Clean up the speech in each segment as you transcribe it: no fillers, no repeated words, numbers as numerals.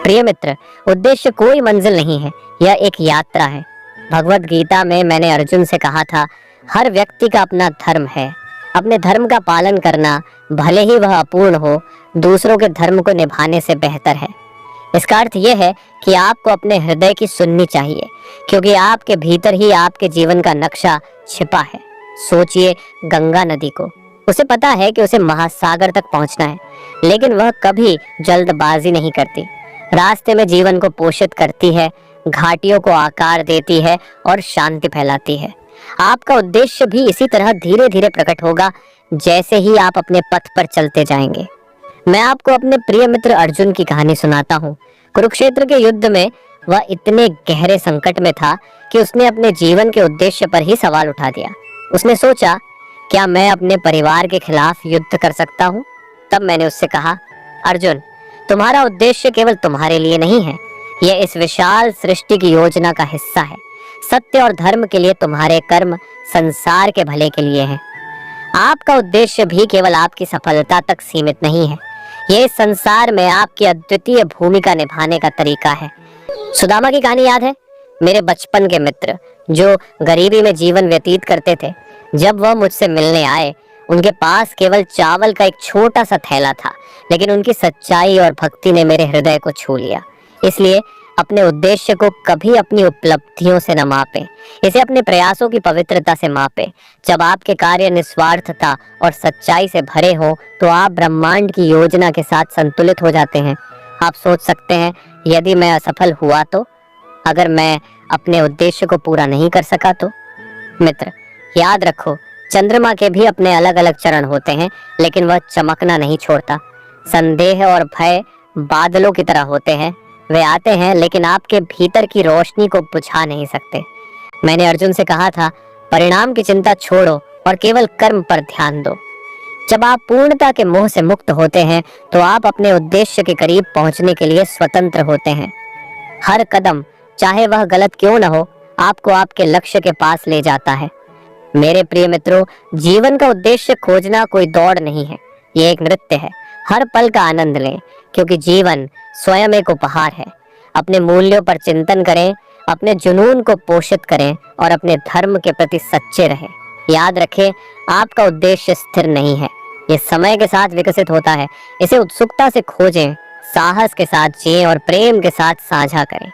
प्रिय मित्र, उद्देश्य कोई मंजिल नहीं है, यह एक यात्रा है। भगवत गीता में मैंने अर्जुन से कहा था, हर व्यक्ति का अपना धर्म है। अपने धर्म का पालन करना, भले ही वह अपूर्ण हो, दूसरों के धर्म को निभाने से बेहतर है। इसका अर्थ यह है कि आपको अपने हृदय की सुननी चाहिए, क्योंकि आपके भीतर ही आपके जीवन का नक्शा छिपा है। सोचिए गंगा नदी को, उसे पता है कि उसे महासागर तक पहुंचना है, लेकिन वह कभी जल्दबाजी नहीं करती। रास्ते में जीवन को पोषित करती है, घाटियों को आकार देती है और शांति फैलाती है। आपका उद्देश्य भी इसी तरह धीरे धीरे प्रकट होगा, जैसे ही आप अपने पथ पर चलते जाएंगे। मैं आपको अपने प्रिय मित्र अर्जुन की कहानी सुनाता हूँ। कुरुक्षेत्र के युद्ध में वह इतने गहरे संकट में था कि उसने अपने जीवन के उद्देश्य पर ही सवाल उठा दिया। उसने सोचा, क्या मैं अपने परिवार के खिलाफ युद्ध कर सकता हूँ? तब मैंने उससे कहा, अर्जुन, तुम्हारा उद्देश्य केवल तुम्हारे लिए नहीं है, यह इस विशाल सृष्टि की योजना का हिस्सा है। सत्य और धर्म के लिए तुम्हारे कर्म संसार के भले के लिए हैं। आपका उद्देश्य भी केवल आपकी सफलता तक सीमित नहीं है, यह इस संसार में आपकी अद्वितीय भूमिका निभाने का तरीका है। सुदामा की कहानी याद है? मेरे बचपन के मित्र जो गरीबी में जीवन व्यतीत करते थे। जब वह मुझसे मिलने आए, उनके पास केवल चावल का एक छोटा सा थैला था, लेकिन उनकी सच्चाई और भक्ति ने मेरे हृदय को छू लिया। इसलिए अपने उद्देश्य को कभी अपनी उपलब्धियों से न मापें, इसे अपने प्रयासों की पवित्रता से मापें। जब आपके कार्य निस्वार्थता और सच्चाई से भरे हों, तो आप ब्रह्मांड की योजना के साथ संतुलित हो जाते हैं। आप सोच सकते हैं, यदि मैं असफल हुआ तो? अगर मैं अपने उद्देश्य को पूरा नहीं कर सका तो? मित्र, याद रखो, चंद्रमा के भी अपने अलग अलग चरण होते हैं, लेकिन वह चमकना नहीं छोड़ता। संदेह और भय बादलों की तरह होते हैं, वे आते हैं लेकिन आपके भीतर की रोशनी को बुझा नहीं सकते। मैंने अर्जुन से कहा था, परिणाम की चिंता छोड़ो और केवल कर्म पर ध्यान दो। जब आप पूर्णता के मोह से मुक्त होते हैं, तो आप अपने उद्देश्य के करीब पहुंचने के लिए स्वतंत्र होते हैं। हर कदम, चाहे वह गलत क्यों न हो, आपको आपके लक्ष्य के पास ले जाता है। मेरे प्रिय मित्रों, जीवन का उद्देश्य खोजना कोई दौड़ नहीं है, ये एक नृत्य है। हर पल का आनंद लें, क्योंकि जीवन स्वयं एक उपहार है। अपने मूल्यों पर चिंतन करें, अपने जुनून को पोषित करें और अपने धर्म के प्रति सच्चे रहें। याद रखें, आपका उद्देश्य स्थिर नहीं है, ये समय के साथ विकसित होता है। इसे उत्सुकता से खोजें, साहस के साथ जिएं और प्रेम के साथ साझा करें।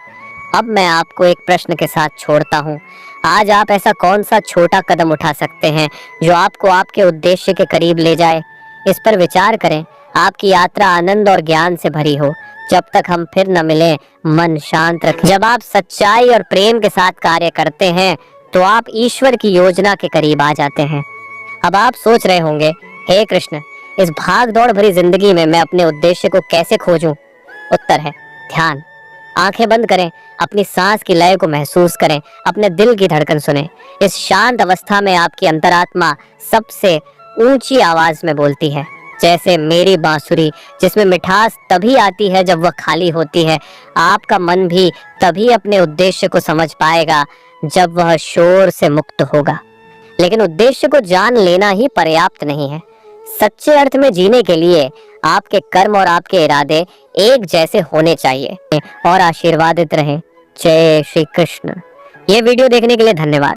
अब मैं आपको एक प्रश्न के साथ छोड़ता हूँ। आज आप ऐसा कौन सा छोटा कदम उठा सकते हैं जो आपको आपके उद्देश्य के करीब ले जाए? इस पर विचार करें। आपकी यात्रा आनंद और ज्ञान से भरी हो। जब तक हम फिर न मिलें, मन शांत रखें। जब आप सच्चाई और प्रेम के साथ कार्य करते हैं, तो आप ईश्वर की योजना के करीब आ जाते हैं। अब आप सोच रहे होंगे, हे कृष्ण, इस भाग दौड़ भरी जिंदगी में मैं अपने उद्देश्य को कैसे खोजूं? उत्तर है ध्यान। आंखें बंद करें, अपनी सांस की लय को महसूस करें, अपने दिल की धड़कन सुनें। इस शांत अवस्था में आपकी अंतरात्मा सबसे ऊंची आवाज में बोलती है, जैसे मेरी बांसुरी, जिसमें मिठास तभी आती है जब वह खाली होती है। आपका मन भी तभी अपने उद्देश्य को समझ पाएगा जब वह शोर से मुक्त होगा। लेकिन उद्देश्य को जान लेना ही पर्याप्त नहीं है। सच्चे अर्थ में जीने के लिए आपके कर्म और आपके इरादे एक जैसे होने चाहिए। और आशीर्वादित रहें। जय श्री कृष्ण। ये वीडियो देखने के लिए धन्यवाद।